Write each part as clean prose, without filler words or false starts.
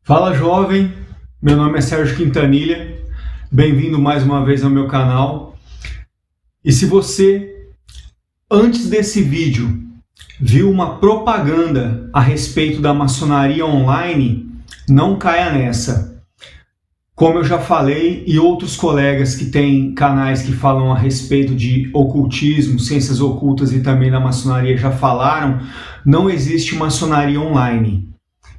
Fala jovem, meu nome é Sérgio Quintanilha, bem-vindo mais uma vez ao meu canal. E se você, antes desse vídeo, viu uma propaganda a respeito da maçonaria online, não caia nessa. Como eu já falei, e outros colegas que têm canais que falam a respeito de ocultismo, ciências ocultas e também da maçonaria já falaram, não existe maçonaria online.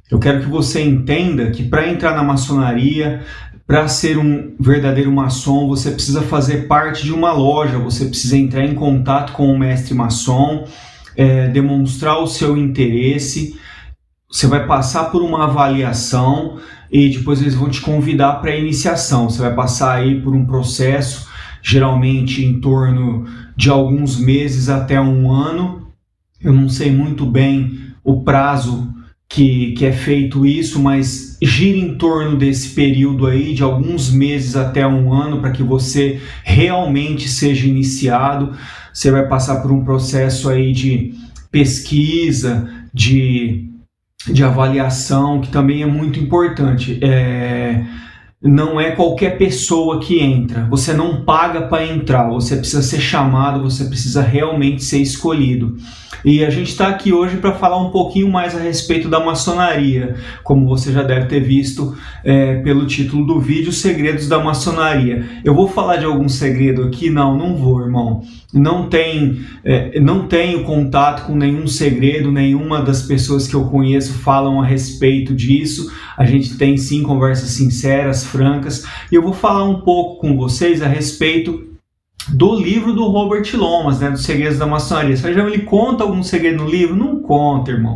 Eu quero que você entenda que para entrar na maçonaria, para ser um verdadeiro maçom, você precisa fazer parte de uma loja, você precisa entrar em contato com o mestre maçom, demonstrar o seu interesse, você vai passar por uma avaliação e depois eles vão te convidar para a iniciação. Você vai passar aí por um processo, geralmente em torno de alguns meses até um ano. Eu não sei muito bem o prazo que é feito isso, mas gira em torno desse período aí, de alguns meses até um ano, para que você realmente seja iniciado. Você vai passar por um processo aí de pesquisa, de avaliação, que também é muito importante. Não é qualquer pessoa que entra, você não paga para entrar, você precisa ser chamado, você precisa realmente ser escolhido. E a gente está aqui hoje para falar um pouquinho mais a respeito da maçonaria, como você já deve ter visto pelo título do vídeo, Segredos da Maçonaria. Eu vou falar de algum segredo aqui? Não vou, irmão. Não tenho contato com nenhum segredo, nenhuma das pessoas que eu conheço falam a respeito disso. A gente tem sim conversas sinceras, francas, e eu vou falar um pouco com vocês a respeito do livro do Robert Lomas, dos Segredos da Maçonaria. Você já me conta algum segredo no livro? Não conta, irmão.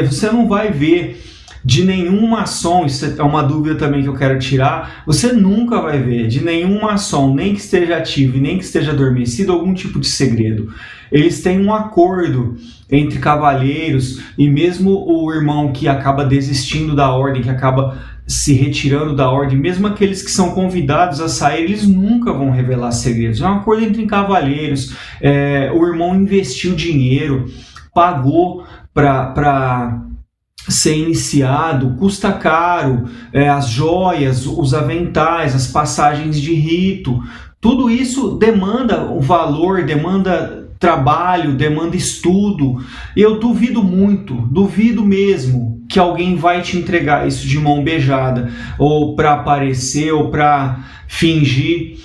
Você não vai ver de nenhum maçom, isso é uma dúvida também que eu quero tirar, você nunca vai ver de nenhum maçom, nem que esteja ativo e nem que esteja adormecido, algum tipo de segredo. Eles têm um acordo entre cavalheiros, e mesmo o irmão que acaba desistindo da ordem, que acaba se retirando da ordem, mesmo aqueles que são convidados a sair, eles nunca vão revelar segredos. É um acordo entre cavalheiros. O irmão investiu dinheiro, pagou para ser iniciado, custa caro, as joias, os aventais, as passagens de rito, tudo isso demanda um valor, demanda trabalho, demanda estudo. Eu duvido muito, duvido mesmo que alguém vai te entregar isso de mão beijada, ou para aparecer, ou para fingir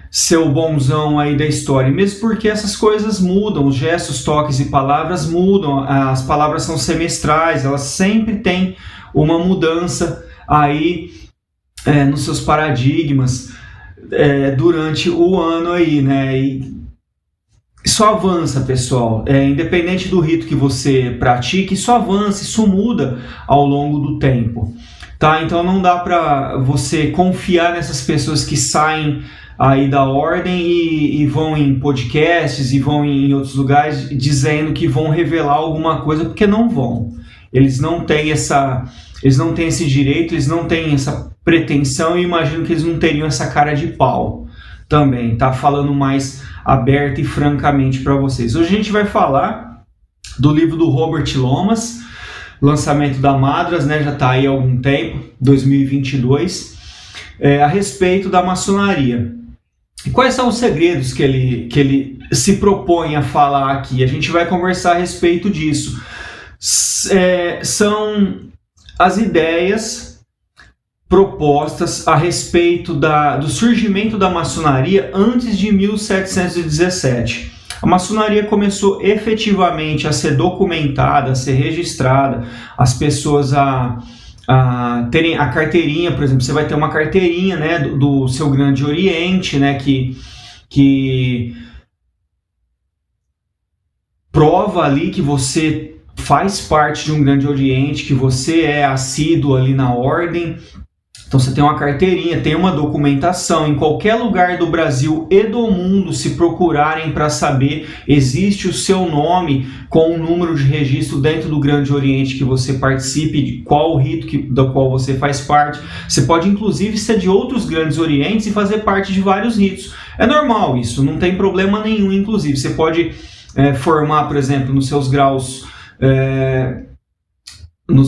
ser o bonzão aí da história, mesmo porque essas coisas mudam, os gestos, toques e palavras mudam, as palavras são semestrais, elas sempre têm uma mudança aí nos seus paradigmas durante o ano aí, né? E isso avança, pessoal, independente do rito que você pratique, isso avança, isso muda ao longo do tempo. Tá? Então não dá para você confiar nessas pessoas que saem aí da ordem e vão em podcasts e vão em outros lugares dizendo que vão revelar alguma coisa, porque não vão. Eles não têm esse direito, eles não têm essa pretensão, e imagino que eles não teriam essa cara de pau também, tá? Falando mais aberta e francamente para vocês. Hoje a gente vai falar do livro do Robert Lomas, lançamento da Madras, já está aí há algum tempo, 2022, a respeito da maçonaria. E quais são os segredos que ele se propõe a falar aqui? A gente vai conversar a respeito disso. São as ideias propostas a respeito do surgimento da maçonaria antes de 1717. A maçonaria começou efetivamente a ser documentada, a ser registrada, as pessoas a terem a carteirinha, por exemplo, você vai ter uma carteirinha do seu Grande Oriente, que prova ali que você faz parte de um Grande Oriente, que você é assíduo ali na ordem. Então você tem uma carteirinha, tem uma documentação. Em qualquer lugar do Brasil e do mundo, se procurarem para saber, existe o seu nome com um número de registro dentro do Grande Oriente que você participe, de qual rito do qual você faz parte. Você pode inclusive ser de outros Grandes Orientes e fazer parte de vários ritos. É normal isso, não tem problema nenhum. Inclusive você pode formar, por exemplo, nos seus graus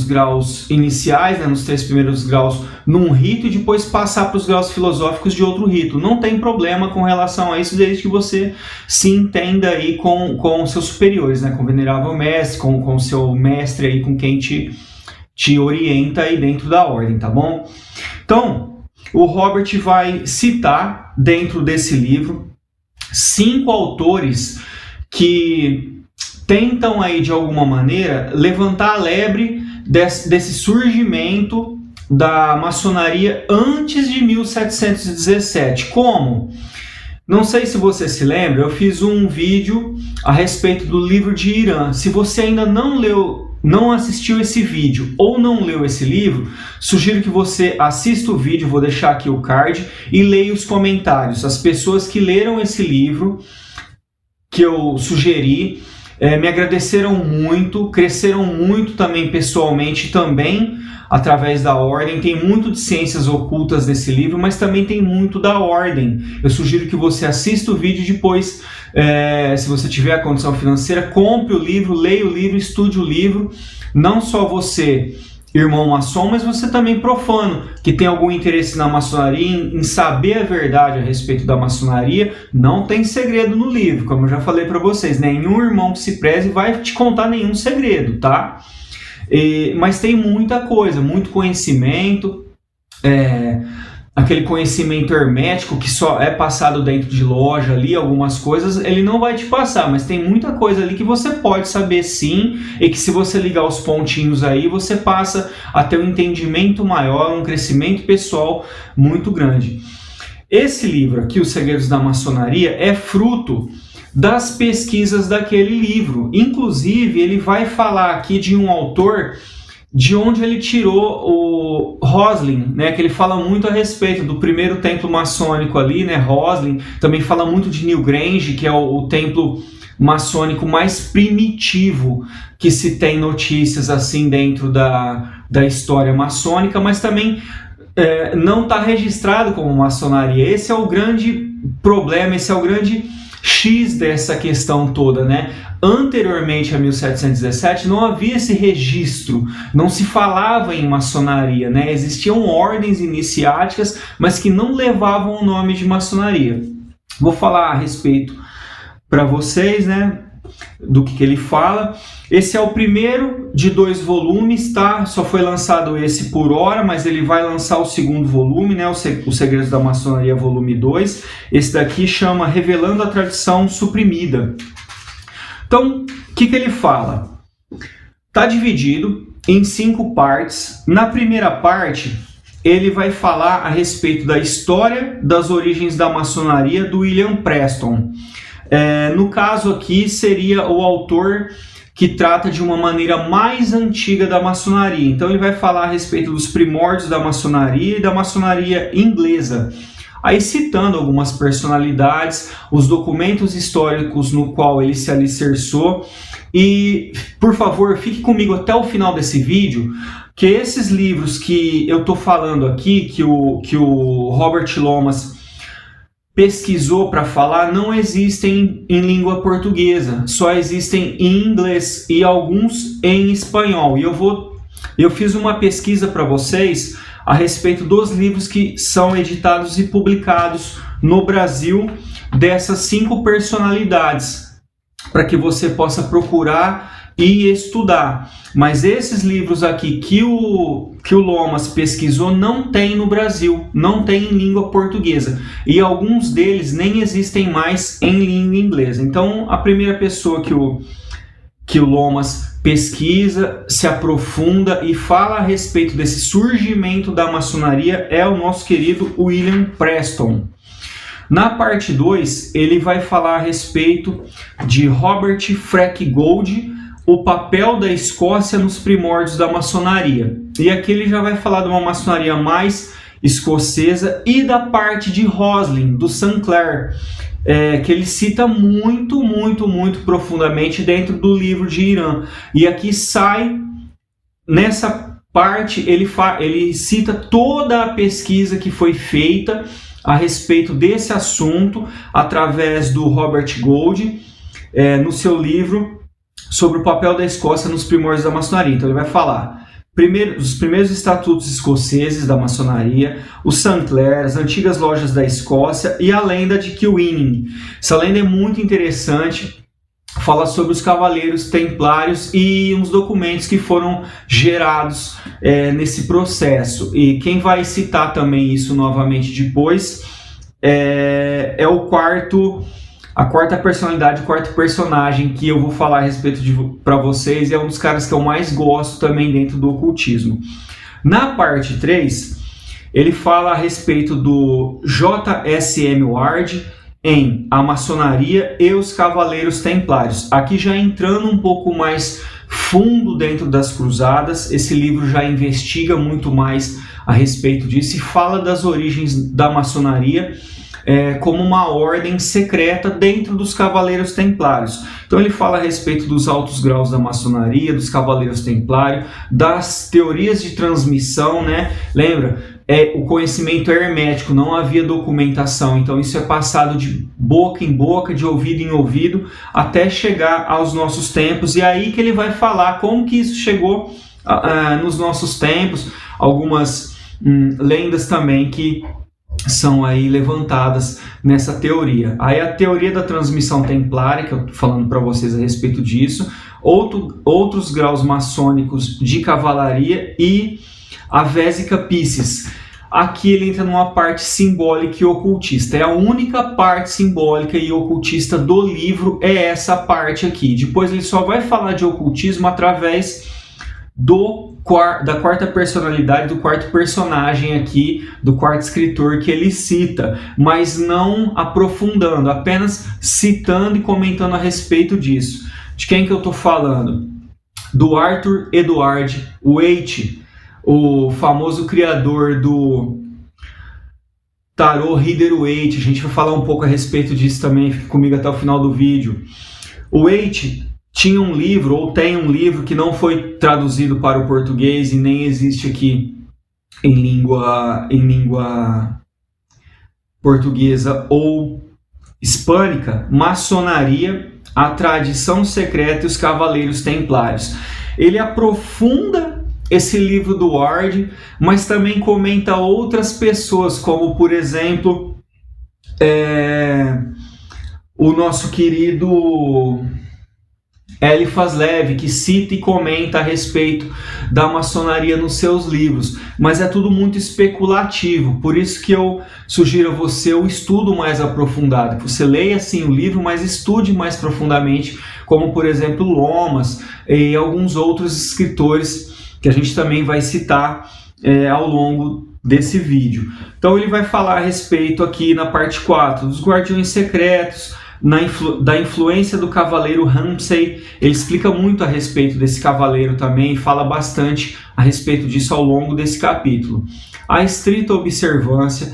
nos graus iniciais, né, nos 3 primeiros graus, num rito, e depois passar para os graus filosóficos de outro rito. Não tem problema com relação a isso, desde que você se entenda aí com seus superiores, né, com o venerável mestre, com o seu mestre aí, com quem te orienta aí dentro da ordem, tá bom? Então, o Robert vai citar dentro desse livro 5 autores que tentam aí de alguma maneira levantar a lebre desse surgimento da maçonaria antes de 1717. Como? Não sei se você se lembra, eu fiz um vídeo a respeito do livro de Irã. Se você ainda não assistiu esse vídeo ou não leu esse livro, sugiro que você assista o vídeo, vou deixar aqui o card, e leia os comentários. As pessoas que leram esse livro que eu sugeri me agradeceram muito, cresceram muito também pessoalmente, também através da ordem. Tem muito de ciências ocultas nesse livro, mas também tem muito da ordem. Eu sugiro que você assista o vídeo e depois, se você tiver a condição financeira, compre o livro, leia o livro, estude o livro. Não só você, irmão maçom, mas você também profano, que tem algum interesse na maçonaria, em saber a verdade a respeito da maçonaria. Não tem segredo no livro, como eu já falei para vocês. Nenhum irmão que se preze vai te contar nenhum segredo, tá? Mas tem muita coisa, muito conhecimento, aquele conhecimento hermético que só é passado dentro de loja ali, algumas coisas ele não vai te passar, mas tem muita coisa ali que você pode saber sim, e que se você ligar os pontinhos aí, você passa a ter um entendimento maior, um crescimento pessoal muito grande. Esse livro aqui, Os Segredos da Maçonaria, é fruto das pesquisas daquele livro. Inclusive, ele vai falar aqui de um autor de onde ele tirou o Roslin, né, que ele fala muito a respeito do primeiro templo maçônico ali, né, Roslin. Também fala muito de Newgrange, que é o templo maçônico mais primitivo que se tem notícias assim dentro da história maçônica, mas também não está registrado como maçonaria. Esse é o grande problema, esse é o grande X dessa questão toda, né? Anteriormente a 1717 não havia esse registro, não se falava em maçonaria, né? Existiam ordens iniciáticas, mas que não levavam o nome de maçonaria. Vou falar a respeito para vocês, né, do que ele fala. Esse é o primeiro de 2 volumes, tá? Só foi lançado esse por hora, mas ele vai lançar o segundo volume, né? Os Segredos da Maçonaria, volume 2. Esse daqui chama Revelando a Tradição Suprimida. Então, o que ele fala? Está dividido em 5 partes. Na primeira parte, ele vai falar a respeito da história das origens da maçonaria do William Preston. No caso aqui, seria o autor que trata de uma maneira mais antiga da maçonaria. Então ele vai falar a respeito dos primórdios da maçonaria e da maçonaria inglesa. Aí citando algumas personalidades, os documentos históricos no qual ele se alicerçou. E, por favor, fique comigo até o final desse vídeo, que esses livros que eu estou falando aqui, que o Robert Lomas pesquisou para falar, não existem em língua portuguesa, só existem em inglês e alguns em espanhol. E eu fiz uma pesquisa para vocês a respeito dos livros que são editados e publicados no Brasil dessas 5 personalidades, para que você possa procurar e estudar. Mas esses livros aqui que o Lomas pesquisou não tem no Brasil, não tem em língua portuguesa. E alguns deles nem existem mais em língua inglesa. Então, a primeira pessoa que o Lomas pesquisa, se aprofunda e fala a respeito desse surgimento da maçonaria é o nosso querido William Preston. Na parte 2, ele vai falar a respeito de Robert Freckgold, o papel da Escócia nos primórdios da maçonaria. E aqui ele já vai falar de uma maçonaria mais escocesa e da parte de Roslin, do Sinclair, que ele cita muito, muito, muito profundamente dentro do livro de Irã. E aqui sai, nessa parte, ele cita toda a pesquisa que foi feita a respeito desse assunto através do Robert Gold, no seu livro sobre o papel da Escócia nos primórdios da maçonaria. Então ele vai falar, os primeiros estatutos escoceses da maçonaria, o St. Clair, as antigas lojas da Escócia e a lenda de Kilwinning. Essa lenda é muito interessante, fala sobre os cavaleiros templários e uns documentos que foram gerados nesse processo. E quem vai citar também isso novamente depois é a quarta personalidade, o quarto personagem que eu vou falar a respeito para vocês, é um dos caras que eu mais gosto também dentro do ocultismo. Na parte 3, ele fala a respeito do J.S.M. Ward em A Maçonaria e os Cavaleiros Templários. Aqui já entrando um pouco mais fundo dentro das cruzadas, esse livro já investiga muito mais a respeito disso e fala das origens da maçonaria como uma ordem secreta dentro dos Cavaleiros Templários. Então ele fala a respeito dos altos graus da maçonaria, dos Cavaleiros Templários, das teorias de transmissão, né? Lembra? O conhecimento hermético, não havia documentação, então isso é passado de boca em boca, de ouvido em ouvido, até chegar aos nossos tempos, e aí que ele vai falar como que isso chegou nos nossos tempos, algumas lendas também que são aí levantadas nessa teoria. Aí a teoria da transmissão templária, que eu estou falando para vocês a respeito disso, outros graus maçônicos de cavalaria e a Vésica Piscis. Aqui ele entra numa parte simbólica e ocultista. É a única parte simbólica e ocultista do livro, é essa parte aqui. Depois ele só vai falar de ocultismo através da quarta personalidade, do quarto personagem aqui, do quarto escritor que ele cita, mas não aprofundando, apenas citando e comentando a respeito disso. De quem que eu estou falando? Do Arthur Edward Waite, o famoso criador do tarô Rider-Waite. A gente vai falar um pouco a respeito disso também, fique comigo até o final do vídeo. O Waite tinha um livro, ou tem um livro, que não foi traduzido para o português e nem existe aqui em língua portuguesa ou hispânica, Maçonaria, a Tradição Secreta e os Cavaleiros Templários. Ele aprofunda esse livro do Ward, mas também comenta outras pessoas, como por exemplo o nosso querido Eliphas Levi, que cita e comenta a respeito da maçonaria nos seus livros, mas é tudo muito especulativo, por isso que eu sugiro a você o estudo mais aprofundado, que você leia sim o livro, mas estude mais profundamente, como por exemplo Lomas e alguns outros escritores que a gente também vai citar ao longo desse vídeo. Então ele vai falar a respeito aqui na parte 4 dos guardiões secretos, da influência do cavaleiro Ramsay. Ele explica muito a respeito desse cavaleiro também e fala bastante a respeito disso ao longo desse capítulo. A estrita observância,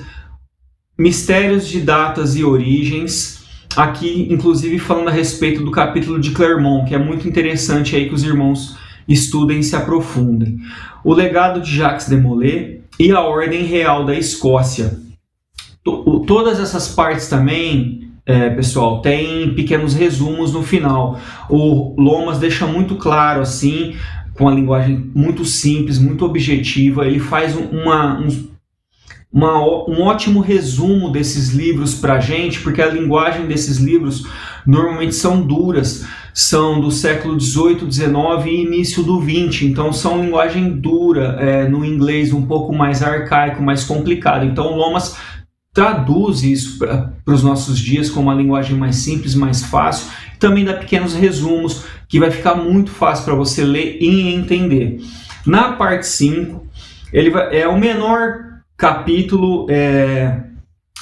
mistérios de datas e origens, aqui inclusive falando a respeito do capítulo de Clermont, que é muito interessante aí que os irmãos estudem e se aprofundem. O legado de Jacques de Molay e a Ordem Real da Escócia. Todas essas partes também, pessoal, tem pequenos resumos no final. O Lomas deixa muito claro, assim, com a linguagem muito simples, muito objetiva. Ele faz um ótimo resumo desses livros para a gente, porque a linguagem desses livros normalmente são duras, são do século XVIII, XIX e início do XX, então são linguagem dura, no inglês um pouco mais arcaico, mais complicado. Então o Lomas traduz isso para os nossos dias com uma linguagem mais simples, mais fácil, e também dá pequenos resumos que vai ficar muito fácil para você ler e entender. Na parte 5, é o menor capítulo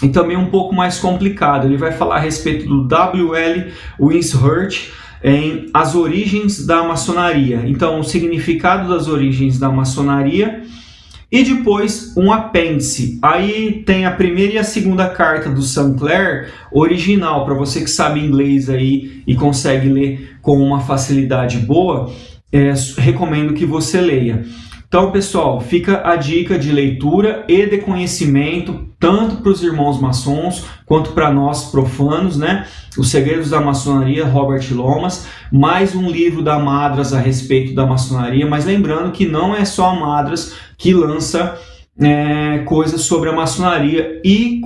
e também um pouco mais complicado. Ele vai falar a respeito do W.L. Wishart em As Origens da Maçonaria. Então, o significado das origens da maçonaria e depois um apêndice. Aí tem a primeira e a segunda carta do St. Clair original, para você que sabe inglês aí e consegue ler com uma facilidade boa, recomendo que você leia. Então, pessoal, fica a dica de leitura e de conhecimento, tanto para os irmãos maçons quanto para nós profanos, né? Os Segredos da Maçonaria, Robert Lomas, mais um livro da Madras a respeito da maçonaria, mas lembrando que não é só a Madras que lança coisas sobre a maçonaria, e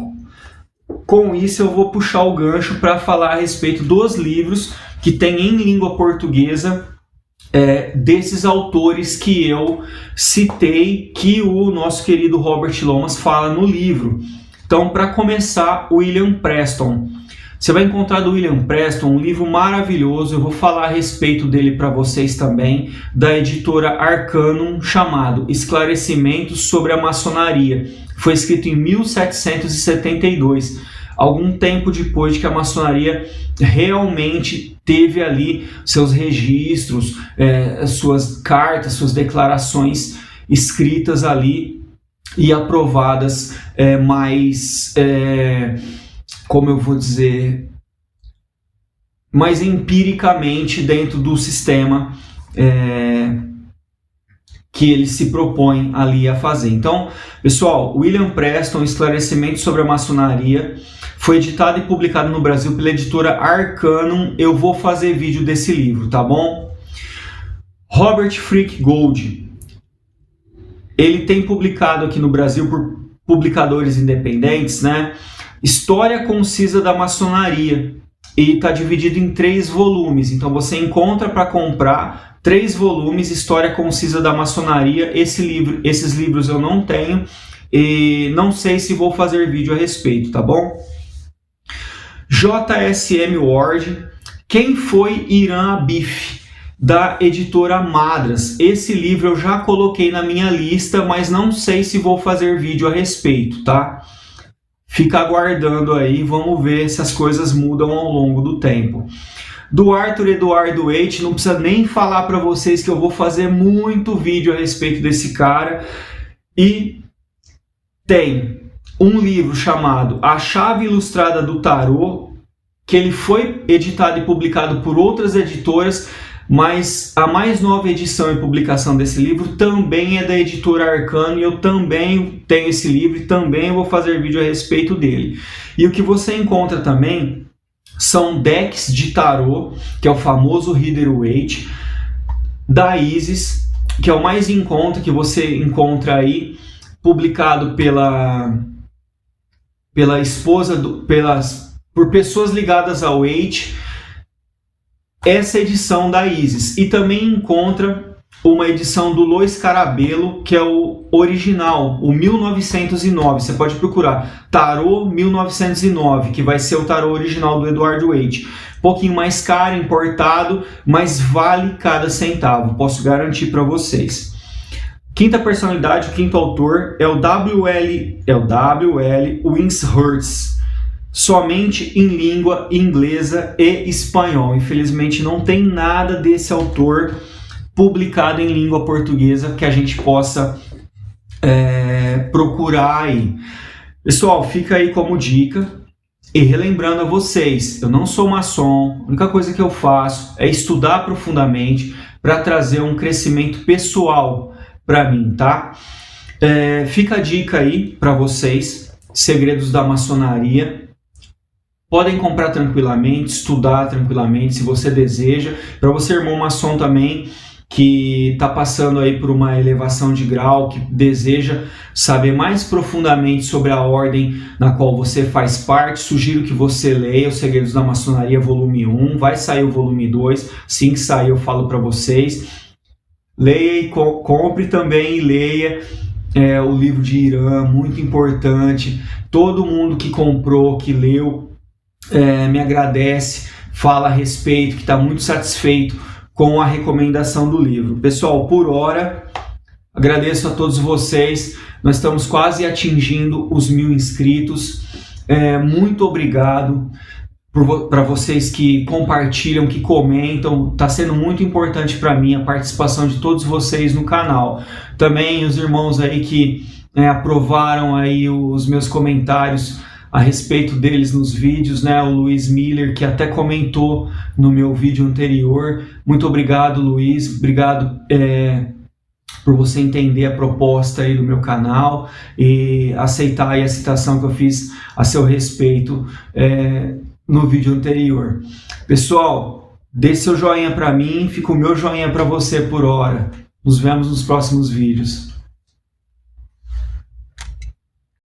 com isso eu vou puxar o gancho para falar a respeito dos livros que tem em língua portuguesa, desses autores que eu citei, que o nosso querido Robert Lomas fala no livro. Então, para começar, William Preston. Você vai encontrar do William Preston um livro maravilhoso, eu vou falar a respeito dele para vocês também, da editora Arcanum, chamado Esclarecimentos sobre a Maçonaria. Foi escrito em 1772, algum tempo depois de que a maçonaria realmente teve ali seus registros, suas cartas, suas declarações escritas ali e aprovadas como eu vou dizer, mais empiricamente dentro do sistema que ele se propõe ali a fazer. Então, pessoal, William Preston, Esclarecimento sobre a Maçonaria, foi editado e publicado no Brasil pela editora Arcanum. Eu vou fazer vídeo desse livro, tá bom? Robert Frick Gould, ele tem publicado aqui no Brasil por publicadores independentes, né? História Concisa da Maçonaria, e está dividido em 3 volumes. Então você encontra para comprar 3 volumes, História Concisa da Maçonaria. Esses livros eu não tenho e não sei se vou fazer vídeo a respeito, tá bom? J.S.M. Ward, Quem foi Irã Abif, da editora Madras. Esse livro eu já coloquei na minha lista, mas não sei se vou fazer vídeo a respeito, tá? Fica aguardando aí, vamos ver se as coisas mudam ao longo do tempo. Do Arthur Eduardo Waite, não precisa nem falar para vocês que eu vou fazer muito vídeo a respeito desse cara. E tem um livro chamado A Chave Ilustrada do Tarô, que ele foi editado e publicado por outras editoras, mas a mais nova edição e publicação desse livro também é da editora Arcano, e eu também tenho esse livro e também vou fazer vídeo a respeito dele. E o que você encontra também são decks de tarô, que é o famoso Rider-Waite, da Isis, que é o mais em conta, que você encontra aí, publicado pela esposa, por pessoas ligadas ao Waite, essa edição da Isis. E também encontra uma edição do Lois Carabello, que é o original, o 1909. Você pode procurar Tarô 1909, que vai ser o tarô original do Eduardo Waite. Um pouquinho mais caro, importado, mas vale cada centavo, posso garantir para vocês. Quinta personalidade, o quinto autor é o W.L. Wimshurst, somente em língua inglesa e espanhol. Infelizmente não tem nada desse autor publicado em língua portuguesa que a gente possa procurar aí. Pessoal, fica aí como dica. E relembrando a vocês, eu não sou maçom, a única coisa que eu faço é estudar profundamente para trazer um crescimento pessoal para mim, tá? Fica a dica aí para vocês, Segredos da Maçonaria. Podem comprar tranquilamente, estudar tranquilamente, se você deseja. Para você, irmão maçom também, que está passando aí por uma elevação de grau, que deseja saber mais profundamente sobre a ordem na qual você faz parte, sugiro que você leia Os Segredos da Maçonaria, volume 1. Vai sair o volume 2, assim que sair eu falo para vocês. Leia e compre também e leia o livro de Irã, muito importante. Todo mundo que comprou, que leu, me agradece, fala a respeito, que está muito satisfeito com a recomendação do livro. Pessoal, por hora, agradeço a todos vocês. Nós estamos quase atingindo os 1000 inscritos. Muito obrigado para vocês que compartilham, que comentam. Está sendo muito importante para mim a participação de todos vocês no canal. Também os irmãos aí que aprovaram aí os meus comentários a respeito deles nos vídeos, né? O Luiz Miller, que até comentou no meu vídeo anterior. Muito obrigado, Luiz. Obrigado por você entender a proposta aí do meu canal e aceitar aí a citação que eu fiz a seu respeito no vídeo anterior. Pessoal, dê seu joinha para mim, fica o meu joinha para você por hora. Nos vemos nos próximos vídeos.